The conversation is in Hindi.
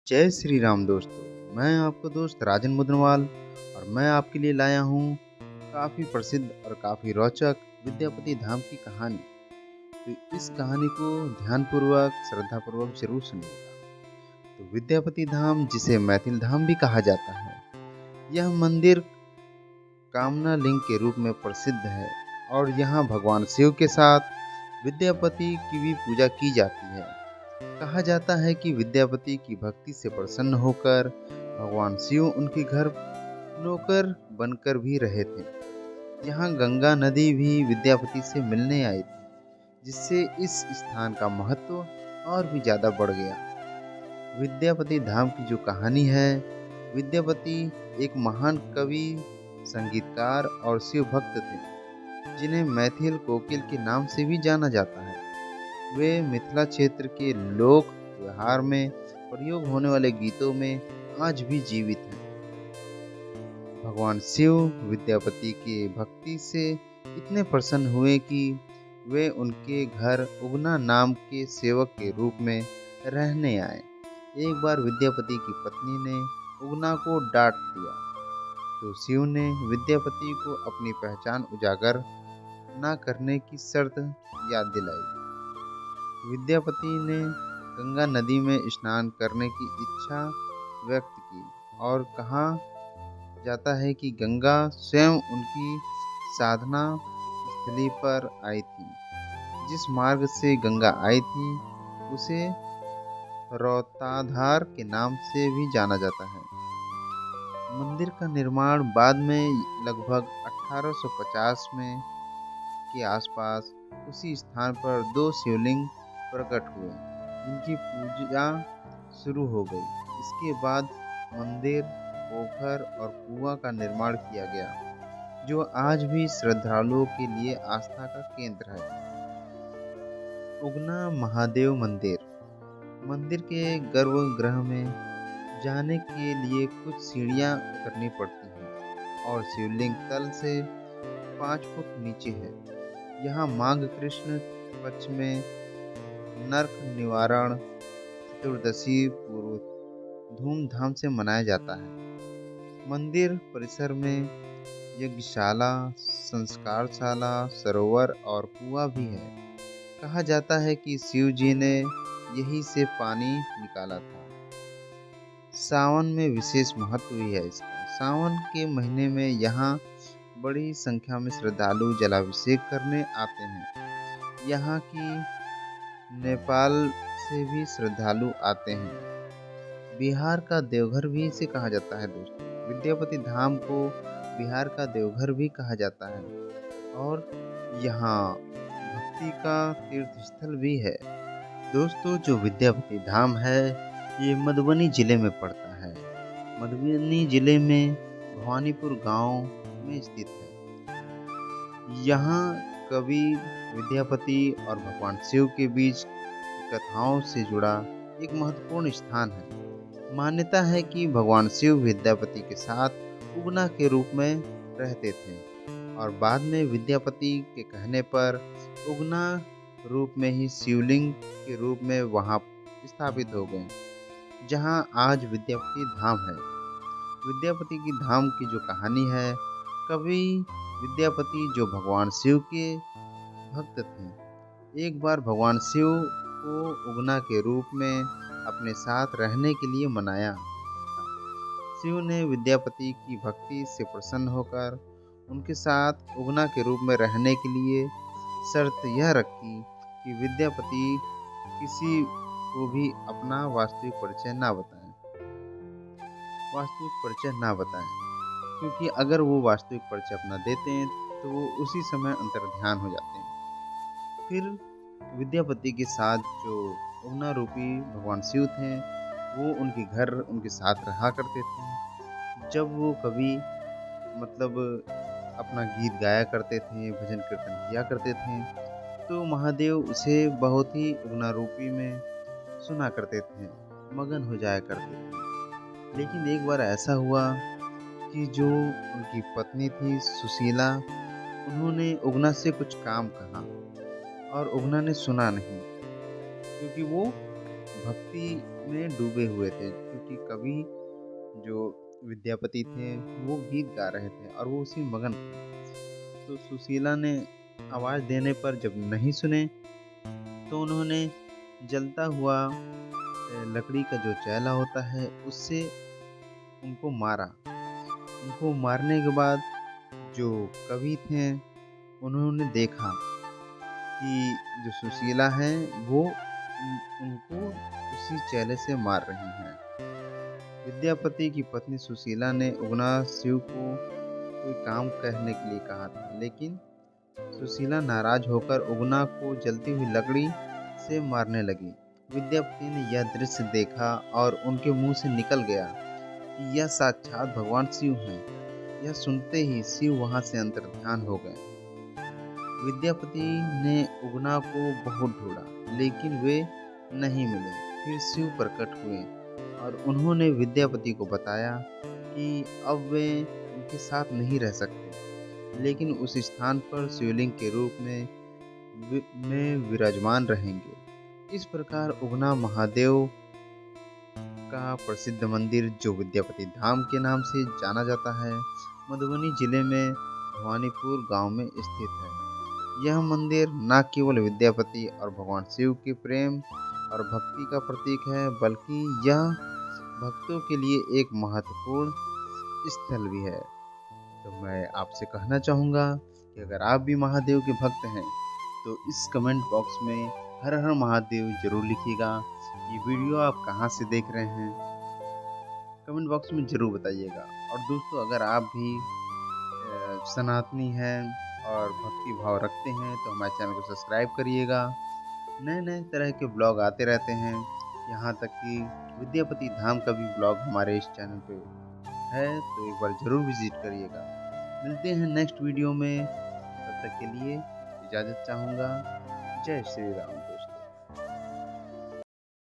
जय श्री राम दोस्तों। मैं आपका दोस्त राजन मुदनवाल और मैं आपके लिए लाया हूँ काफ़ी प्रसिद्ध और काफ़ी रोचक विद्यापति धाम की कहानी। तो इस कहानी को ध्यानपूर्वक श्रद्धापूर्वक जरूर सुनिएगा। तो विद्यापति धाम, जिसे मैथिल धाम भी कहा जाता है, यह मंदिर कामना लिंग के रूप में प्रसिद्ध है और यहाँ भगवान शिव के साथ विद्यापति की भी पूजा की जाती है। कहा जाता है कि विद्यापति की भक्ति से प्रसन्न होकर भगवान शिव उनके घर नौकर बनकर भी रहे थे। यहाँ गंगा नदी भी विद्यापति से मिलने आई थी, जिससे इस स्थान का महत्व और भी ज्यादा बढ़ गया। विद्यापति धाम की जो कहानी है, विद्यापति एक महान कवि, संगीतकार और शिव भक्त थे, जिन्हें मैथिल कोकिल के नाम से भी जाना जाता है। वे मिथिला क्षेत्र के लोक व्यवहार में प्रयोग होने वाले गीतों में आज भी जीवित हैं। भगवान शिव विद्यापति के भक्ति से इतने प्रसन्न हुए कि वे उनके घर उगना नाम के सेवक के रूप में रहने आए। एक बार विद्यापति की पत्नी ने उगना को डांट दिया, तो शिव ने विद्यापति को अपनी पहचान उजागर न करने की शर्त याद दिलाई। विद्यापति ने गंगा नदी में स्नान करने की इच्छा व्यक्त की और कहा जाता है कि गंगा स्वयं उनकी साधना स्थली पर आई थी। जिस मार्ग से गंगा आई थी उसे रौताधार के नाम से भी जाना जाता है। मंदिर का निर्माण बाद में लगभग 1850 में के आसपास उसी स्थान पर दो शिवलिंग प्रकट हुए, जिनकी पूजा शुरू हो गई। इसके बाद मंदिर, पोखर और कुआं का निर्माण किया गया, जो आज भी श्रद्धालुओं के लिए आस्था का केंद्र है। उगना महादेव मंदिर। मंदिर के गर्भगृह में जाने के लिए कुछ सीढ़ियां उतरनी पड़ती हैं और शिवलिंग तल से 5 फुट नीचे है। यहाँ माघ कृष्ण पक्ष में नरक निवारण चतुर्दशी पूर्व धूमधाम से मनाया जाता है। मंदिर परिसर में यज्ञशाला, संस्कारशाला, सरोवर और कुआं भी है। कहा जाता है कि शिव जी ने यहीं से पानी निकाला था। सावन में विशेष महत्व भी है इसका। सावन के महीने में यहाँ बड़ी संख्या में श्रद्धालु जलाभिषेक करने आते हैं। यहाँ की नेपाल से भी श्रद्धालु आते हैं। बिहार का देवघर भी इसे कहा जाता है दोस्तों। विद्यापति धाम को बिहार का देवघर भी कहा जाता है और यहाँ भक्ति का तीर्थ स्थल भी है। दोस्तों, जो विद्यापति धाम है ये मधुबनी जिले में पड़ता है। मधुबनी जिले में भवानीपुर गांव में स्थित है। यहाँ कवि विद्यापति और भगवान शिव के बीच कथाओं से जुड़ा एक महत्वपूर्ण स्थान है। मान्यता है कि भगवान शिव विद्यापति के साथ उगना के रूप में रहते थे और बाद में विद्यापति के कहने पर उगना रूप में ही शिवलिंग के रूप में वहां स्थापित हो गए, जहां आज विद्यापति धाम है। विद्यापति की धाम की जो कहानी है, कवि विद्यापति जो भगवान शिव के भक्त थे, एक बार भगवान शिव को उगना के रूप में अपने साथ रहने के लिए मनाया। शिव ने विद्यापति की भक्ति से प्रसन्न होकर उनके साथ उगना के रूप में रहने के लिए शर्त यह रखी कि विद्यापति किसी को भी अपना वास्तविक परिचय ना बताएं, क्योंकि अगर वो वास्तविक परिचय अपना देते हैं तो वो उसी समय अंतर्ध्यान हो जाते हैं। फिर विद्यापति के साथ जो उगना रूपी भगवान शिव थे, वो उनके घर उनके साथ रहा करते थे। जब वो कभी अपना गीत गाया करते थे, भजन कीर्तन किया करते थे, तो महादेव उसे बहुत ही उगना रूपी में सुना करते थे, मगन हो जाया करते थे। लेकिन एक बार ऐसा हुआ कि जो उनकी पत्नी थी सुशीला, उन्होंने उगना से कुछ काम कहा और उगना ने सुना नहीं, क्योंकि वो भक्ति में डूबे हुए थे, क्योंकि कवि जो विद्यापति थे वो गीत गा रहे थे और वो उसी में मगन थे। तो सुशीला ने आवाज़ देने पर जब नहीं सुने, तो उन्होंने जलता हुआ लकड़ी का जो चैला होता है उससे उनको मारा। उनको मारने के बाद जो कवि थे उन्होंने देखा कि जो सुशीला हैं वो उनको उसी चैले से मार रही हैं। विद्यापति की पत्नी सुशीला ने उगना शिव को कोई काम कहने के लिए कहा था, लेकिन सुशीला नाराज होकर उगना को जलती हुई लकड़ी से मारने लगी। विद्यापति ने यह दृश्य देखा और उनके मुंह से निकल गया कि यह साक्षात भगवान शिव हैं। यह सुनते ही शिव वहां से अंतर्ध्यान हो गए। विद्यापति ने उगना को बहुत ढूंढा, लेकिन वे नहीं मिले। फिर शिव प्रकट हुए और उन्होंने विद्यापति को बताया कि अब वे उनके साथ नहीं रह सकते, लेकिन उस स्थान पर शिवलिंग के रूप में विराजमान रहेंगे। इस प्रकार उगना महादेव का प्रसिद्ध मंदिर, जो विद्यापति धाम के नाम से जाना जाता है, मधुबनी जिले में भवानीपुर गांव में स्थित है। यह मंदिर न केवल विद्यापति और भगवान शिव के प्रेम और भक्ति का प्रतीक है, बल्कि यह भक्तों के लिए एक महत्वपूर्ण स्थल भी है। तो मैं आपसे कहना चाहूँगा कि अगर आप भी महादेव के भक्त हैं, तो इस कमेंट बॉक्स में हर हर महादेव जरूर लिखिएगा। ये वीडियो आप कहाँ से देख रहे हैं, कमेंट बॉक्स में ज़रूर बताइएगा। और दोस्तों, अगर आप भी सनातनी हैं और भक्ति भाव रखते हैं, तो हमारे चैनल को सब्सक्राइब करिएगा। नए नए तरह के ब्लॉग आते रहते हैं, यहाँ तक कि विद्यापति धाम का भी ब्लॉग हमारे इस चैनल पे है, तो एक बार ज़रूर विजिट करिएगा। मिलते हैं नेक्स्ट वीडियो में, तब तक के लिए इजाज़त चाहूँगा। जय श्री राम दोस्तों।